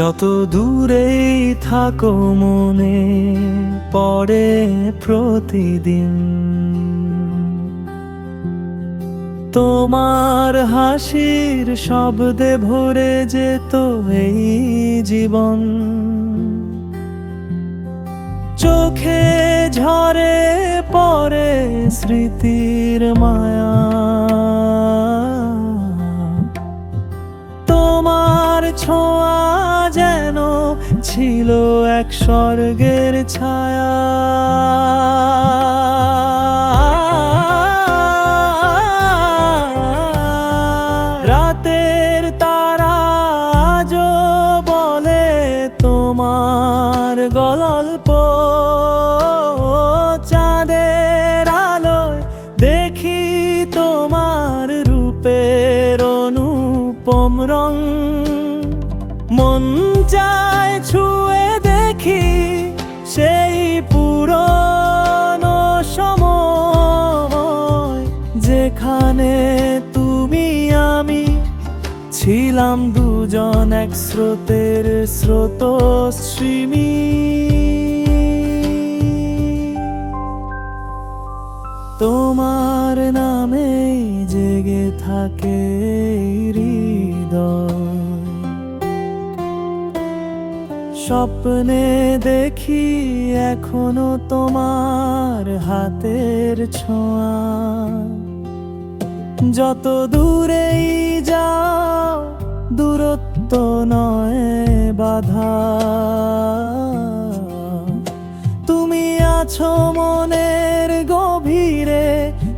যত দূরেই থাকো মনে পড়ে প্রতিদিন তোমার হাসির শব্দে ভরে যেত এই জীবন। চোখে ঝরে পড়ে স্মৃতির মায়া, তোমার ছোঁয়া যেন ছিল এক স্বর্গের ছায়া। রাতের তারা আজও বলে তোমার গল্প, চাঁদের আলোয় দেখি তোমার রূপের অনুপম রং। মন চায় ছুঁয়ে দেখি সেই পুরনো সময়, যেখানে তুমি আমি ছিলাম দুজন এক স্রোতের স্রোতস্বিনী। তোমার নামে জেগে থাকে হৃদয়, স্বপ্নে দেখি এখনো তোমার হাতের ছোঁয়া। যত দূরেই যাও দূরত্ব নয় বাধা, তুমি আছো মনের গভীরে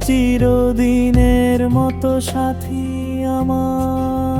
চিরদিনের মতো সাথী আমার।